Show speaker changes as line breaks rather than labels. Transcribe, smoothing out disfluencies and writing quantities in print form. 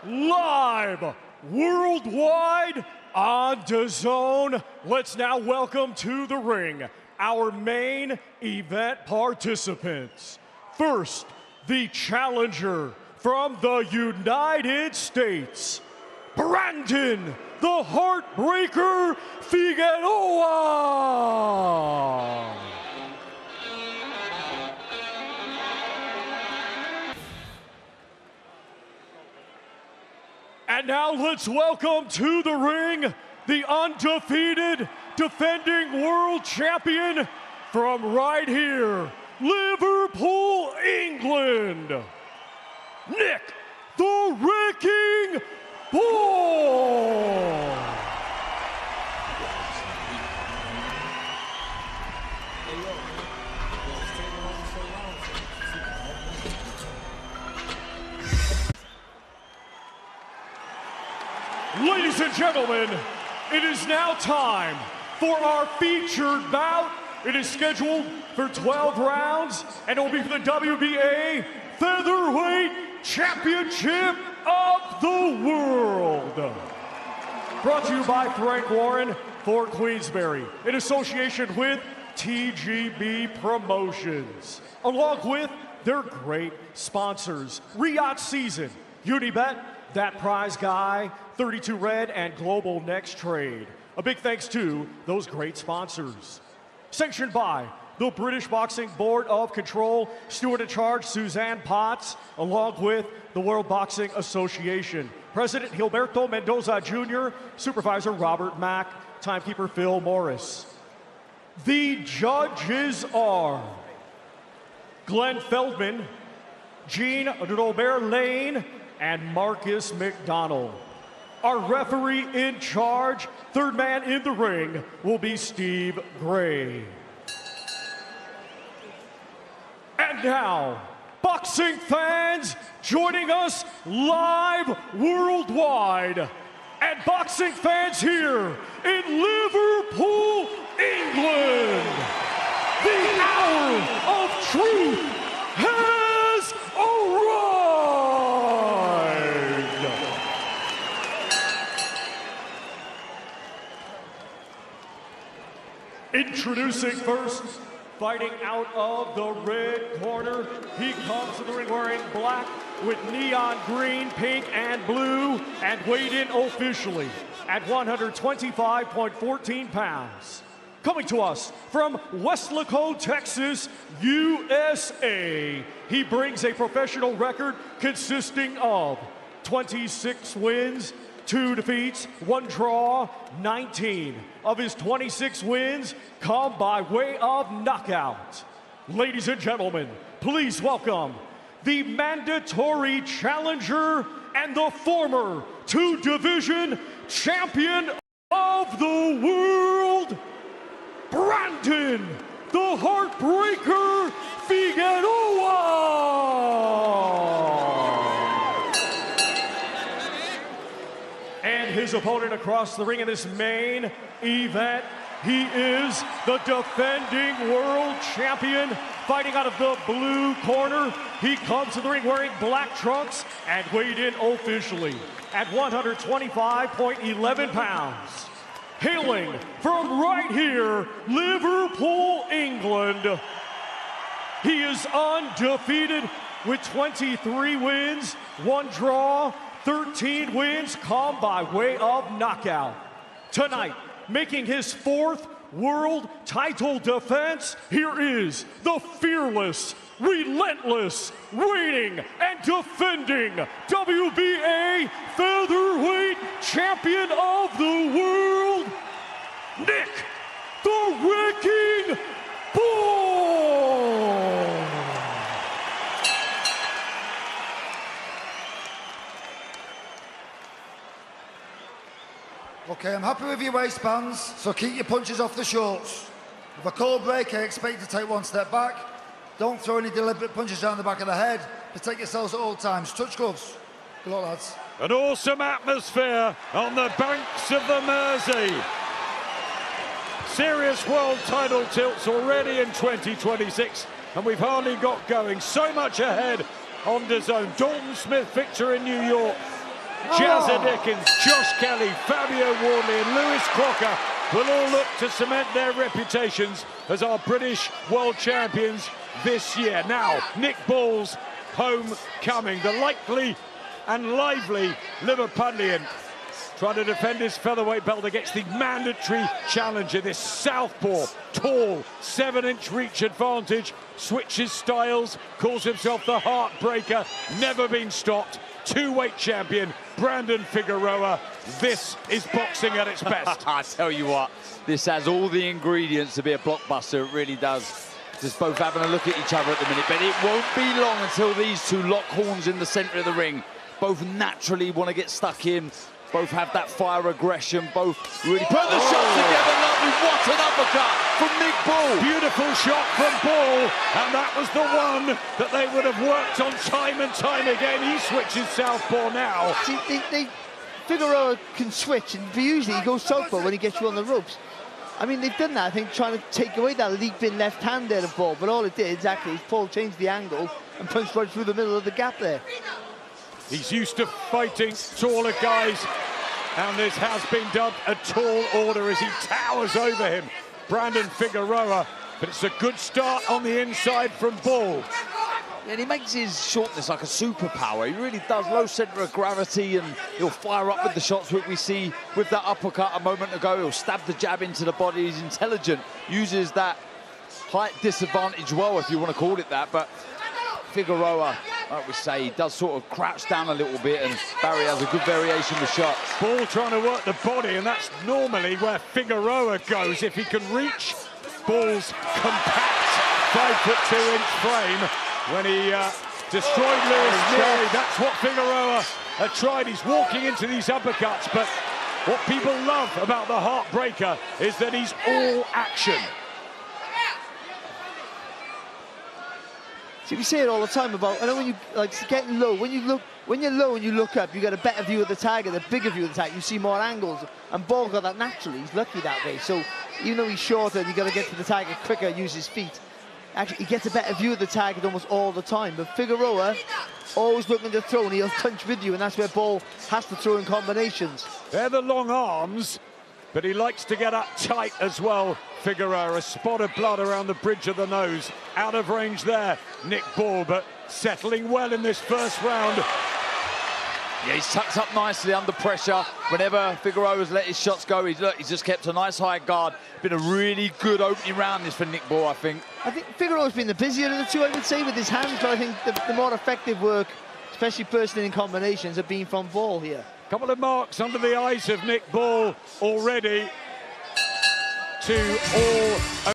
live worldwide on DAZN. Let's now welcome to the ring our main event participants. First, the challenger from the United States, Brandon the Heartbreaker Figueroa. And now let's welcome to the ring the undefeated defending world champion from right here, Liverpool, England, Nick the Wrecking Ball. Ladies and gentlemen, it is now time for our featured bout. It is scheduled for 12 rounds, and it will be for the WBA Featherweight Championship of the World. Brought to you by Frank Warren for Queensberry, in association with TGB Promotions, along with their great sponsors, Riot Season, Unibet, That Prize Guy, 32 Red, and Global Next Trade. A big thanks to those great sponsors. Sanctioned by the British Boxing Board of Control, Steward in Charge Suzanne Potts, along with the World Boxing Association. President Gilberto Mendoza Jr., Supervisor Robert Mack, Timekeeper Phil Morris. The judges are Glenn Feldman, Jean Robert Lane, and Marcus McDonald. Our referee in charge, third man in the ring, will be Steve Gray. And now, boxing fans joining us live worldwide, and boxing fans here in Liverpool, England, the hour of truth has arrived. Introducing first, fighting out of the red corner, he comes to the ring wearing black with neon green, pink, and blue, and weighed in officially at 125.14 pounds. Coming to us from Weslaco, Texas, USA, he brings a professional record consisting of 26 wins, 2 defeats, 1 draw, 19 of his 26 wins come by way of knockout. Ladies and gentlemen, please welcome the mandatory challenger and the former 2-division champion of the world, Brandon the Heartbreaker Figueroa. And his opponent across the ring in this main event, he is the defending world champion, fighting out of the blue corner. He comes to the ring wearing black trunks and weighed in officially at 125.11 pounds. Hailing from right here, Liverpool, England, he is undefeated with 23 wins, 1 draw, 13 wins come by way of knockout. Tonight, making his 4th world title defense, here is the fearless, relentless, reigning and defending WBA Featherweight Champion of the World, Nick the Wrecking Ball.
Okay, I'm happy with your waistbands, so keep your punches off the shorts. With a cold break, I expect you to take 1 step back. Don't throw any deliberate punches down the back of the head. Protect yourselves at all times. Touch gloves. Good luck, lads.
An awesome atmosphere on the banks of the Mersey. Serious world title tilts already in 2026, and we've hardly got going. So much ahead on DAZN. Dalton Smith victor in New York. Jazza Dickens, Josh Kelly, Fabio Wardley and Lewis Crocker will all look to cement their reputations as our British world champions this year. Now, Nick Ball's homecoming, the likely and lively Liverpudlian, trying to defend his featherweight belt against the mandatory challenger, this southpaw, tall, 7-inch reach advantage, switches styles, calls himself the Heartbreaker, never been stopped, two-weight champion, Brandon Figueroa. This is boxing at its best.
I tell you what, this has all the ingredients to be a blockbuster, it really does. Just both having a look at each other at the minute, but it won't be long until these two lock horns in the centre of the ring. Both naturally want to get stuck in. Both have that fire aggression. Both really put the shots together. Lovely. What an uppercut from Nick Ball.
Beautiful shot from Ball, and that was the one that they would have worked on time and time again. He switches southpaw now.
See, Figueroa can switch, and usually he goes southpaw when he gets you on the ropes. I mean, they've done that, I think, trying to take away that leaping left hand there of Ball, but all it did exactly is Paul changed the angle and punched right through the middle of the gap there.
He's used to fighting taller guys, and this has been dubbed a tall order as he towers over him, Brandon Figueroa. But it's a good start on the inside from Ball.
And he makes his shortness like a superpower. He really does. Low centre of gravity, and he'll fire up with the shots that we see with that uppercut a moment ago. He'll stab the jab into the body. He's intelligent, uses that height disadvantage well, if you want to call it that. But Figueroa, like we say, he does sort of crouch down a little bit, and Barry has a good variation with shots.
Ball trying to work the body, and that's normally where Figueroa goes. If he can reach Ball's compact 5'2" frame when he destroyed Lewis Murray, that's what Figueroa had tried. He's walking into these uppercuts, but what people love about the Heartbreaker is that he's all action.
See, we say it all the time about, I know when you like getting low, when you're low and you look up, you get a better view of the target, a bigger view of the target, you see more angles, and Ball got that naturally. He's lucky that way. So even though he's shorter, you got to get to the target quicker, use his feet. Actually, he gets a better view of the target almost all the time. But Figueroa, always looking to throw, and he'll punch with you, and that's where Ball has to throw in combinations.
They're the long arms, but he likes to get up tight as well, Figueroa. A spot of blood around the bridge of the nose. Out of range there, Nick Ball, but settling well in this first round.
Yeah, he's tucked up nicely under pressure. Whenever Figueroa's let his shots go, he's just kept a nice high guard. Been a really good opening round this for Nick Ball, I think.
I think Figueroa's been the busier of the two, I would say, with his hands, but I think the more effective work, especially personally in combinations, have been from Ball here.
Couple of marks under the eyes of Nick Ball already to all